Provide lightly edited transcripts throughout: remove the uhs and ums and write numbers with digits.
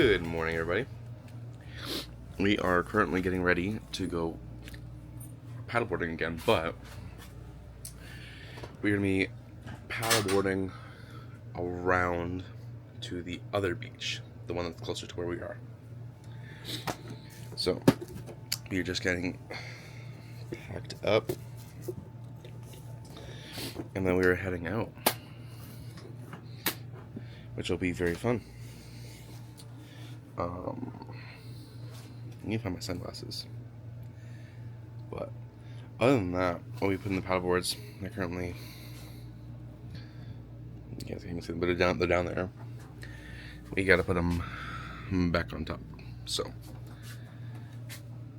Good morning, everybody. We are currently getting ready to go paddleboarding again, but we're going to be paddleboarding around to the other beach, the one that's closer to where we are. So, we're just getting packed up, and then we are heading out, which will be very fun. I need to find my sunglasses. But other than that, what we put in the paddleboards, they're currently, you guys can see them, but they're down there. We gotta put them back on top. So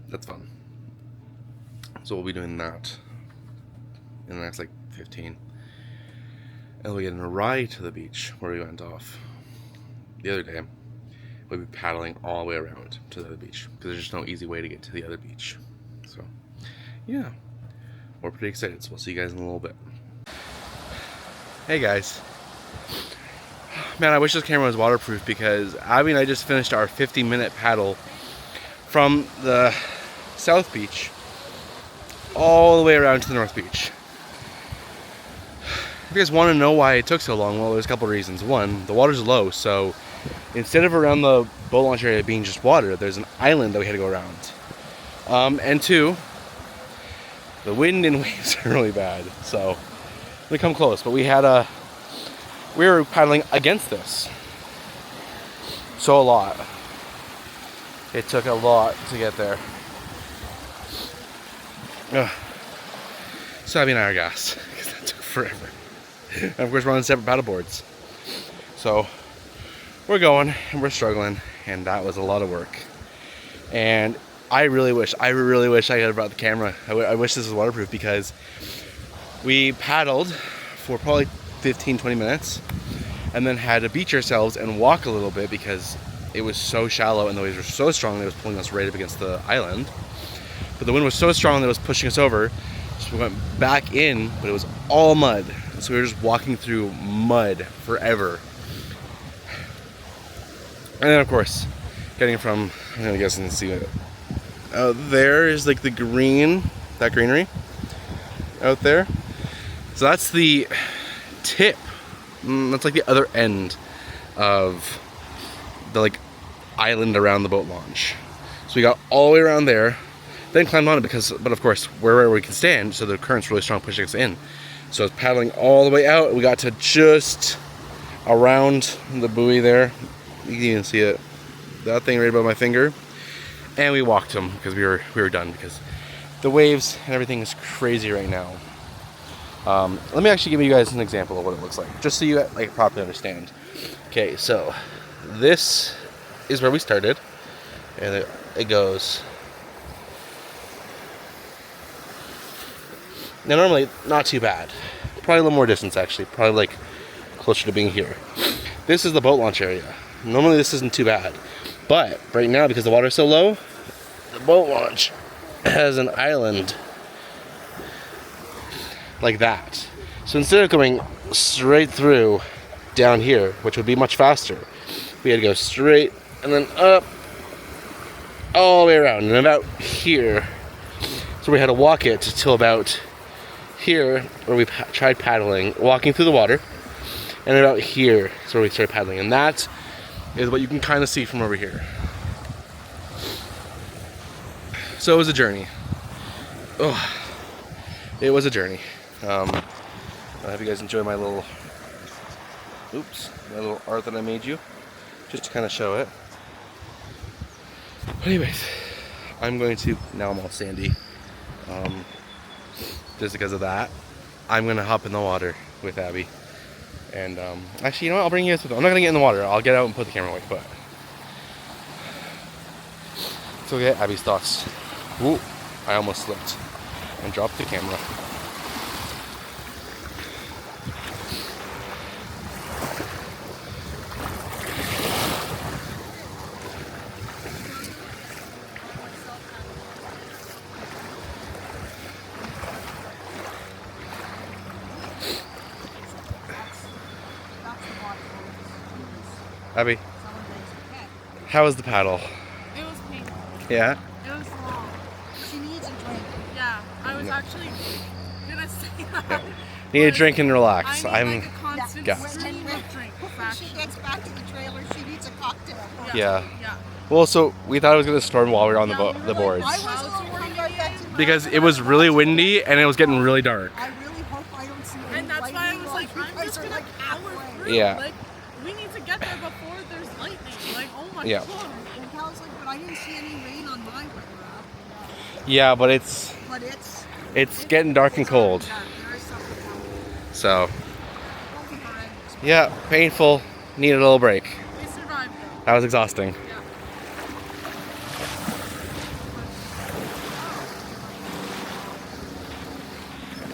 that's fun. So we'll be doing that in the next like 15. And we'll get in a ride to the beach where we went off the other day. We'll be paddling all the way around to the other beach because there's just no easy way to get to the other beach. So, yeah, we're pretty excited. So we'll see you guys in a little bit. Hey guys, man, I wish this camera was waterproof because Abby and I just finished our 50-minute paddle from the South Beach all the way around to the North Beach. If you guys want to know why it took so long, well, there's a couple of reasons. One, the water's low, so instead of around the boat launch area being just water, there's an island that we had to go around. And two, the wind and waves are really bad, so we come close. But we were paddling against this, so a lot. It took a lot to get there. So Abby and I are gas because that took forever. And of course, we're on separate paddleboards, so we're going and we're struggling, and that was a lot of work. And I really wish I could have brought the camera. I wish this was waterproof because we paddled for probably 15-20 minutes and then had to beach ourselves and walk a little bit because it was so shallow and the waves were so strong that it was pulling us right up against the island. But the wind was so strong that it was pushing us over, so we went back in, but it was all mud. So we were just walking through mud forever. And then of course, getting from, I'm gonna guess and see it. There is like the green, that greenery out there. So that's the tip. That's like the other end of the like island around the boat launch. So we got all the way around there, then climbed on it but of course, wherever we can stand, so the current's really strong pushing us in. So I was paddling all the way out. We got to just around the buoy there. You can even see it, that thing right above my finger, and we walked them because we were done because the waves and everything is crazy right now. Let me actually give you guys an example of what it looks like, just so you like properly understand. Okay, so this is where we started, and it goes. Now normally not too bad, probably a little more distance actually, probably like closer to being here. This is the boat launch area. Normally this isn't too bad, but right now because the water's so low, the boat launch has an island like that. So instead of going straight through down here, which would be much faster, we had to go straight and then up all the way around and about here. So we had to walk it till about here where we tried paddling, walking through the water, and about here is where we started paddling, and that is what you can kind of see from over here. So it was a journey. Oh, it was a journey. I hope you guys enjoy my little art that I made you, just to kind of show it. But anyways, I'm going to, now I'm all sandy, just because of that, I'm going to hop in the water with Abby. And actually, you know what? I'll bring you guys with me. I'm not going to get in the water. I'll get out and put the camera away, but let's go get Abby's thoughts. Ooh, I almost slipped and dropped the camera. Abby, How was the paddle? It was painful. Yeah? It was long. She needs a drink. Yeah, I was actually gonna say that. Need a drink and relax. I need like a constant Yeah. stream of drink. When she gets back to the trailer, she needs a cocktail. Yeah. Yeah. Well, so we thought it was gonna storm while we were on the boards I was a little worried about that too. because it was really windy and it was getting really dark. I really hope I don't see any And that's why I lightning was like, rolls I'm because just they're gonna like power halfway. through. Yeah. Like, we need to get there before there's lightning. Like, oh my Yeah. god. And Cal's like, but I didn't see any rain on my way around. Yeah, but it's getting dark and cold. Yeah, there is something coming. So Won't be horrendous. yeah, painful. Needed a little break. We survived though. That was exhausting. Yeah.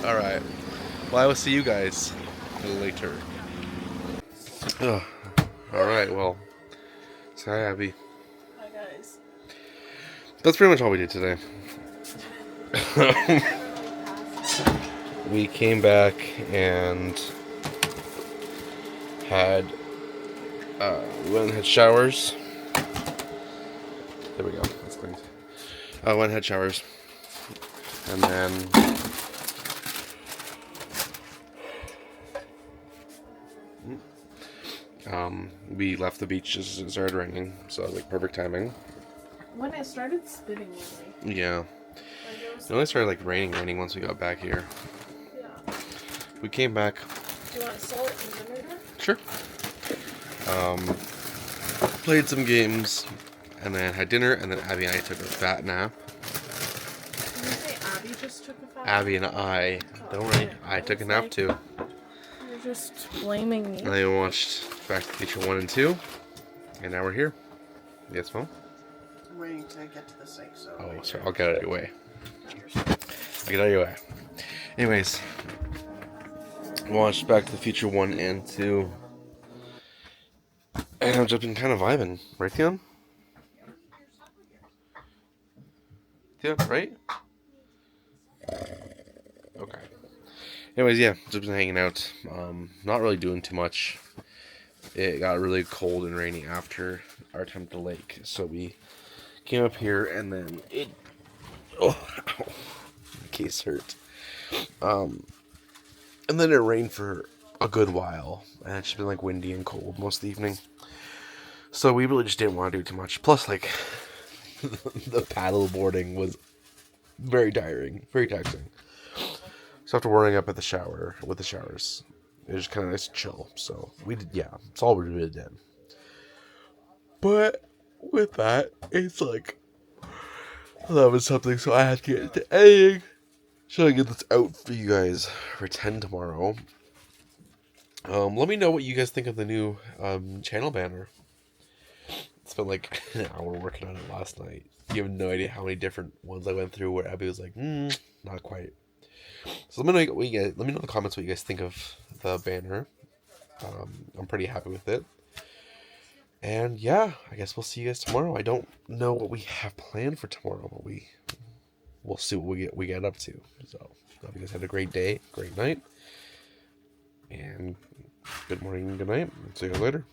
All right. Well, I will see you guys later. Ugh. All right. Well, sorry, Abby. Hi guys. That's pretty much all we did today. We came back and had we went and had showers. There we go. That's cleaned. Went and had showers, and then we left the beach as it started raining. So like perfect timing. When it started spitting on me. Yeah. Like, it was It only started like raining once we got back here. yeah. We came back. Do you want salt and vinegar? Sure. Played some games, and then had dinner, and then Abby and I took a fat nap. Did you say Abby just took a fat? Abby and I, don't worry, I took a nap too. You're just blaming me. And then we watched Back to the Future 1 and 2, and now we're here. Yes, Mom? I'm waiting to get to the sink, so. Oh, sorry, I'll get it out of your way. I'll get it out of your way. Anyways, watched Back to the Future 1 and 2. And I've just been kind of vibing. Right, Theon? Theon, right? Okay. Anyways, yeah, just been hanging out. Not really doing too much. It got really cold and rainy after our time at the lake. So we came up here and then it... Oh, ow. My case hurt. And then it rained for a good while. And it's just been like windy and cold most of the evening. So we really just didn't want to do too much. Plus, like, the paddleboarding was very tiring, very taxing. So after warming up at the shower, with the showers, it was just kind of nice to chill. So we did, yeah, that's all we really did. But with that, it's like 11 something, so I have to get into editing. So I get this out for you guys for 10 tomorrow. Let me know what you guys think of the new channel banner. It's been like an hour working on it last night. You have no idea how many different ones I went through where Abby was like, not quite. So let me know what you guys, let me know in the comments what you guys think of the banner. I'm pretty happy with it. And yeah, I guess we'll see you guys tomorrow. I don't know what we have planned for tomorrow, but we'll see what we get up to. So hope you guys had a great day, great night, and good morning, good night. See you guys later.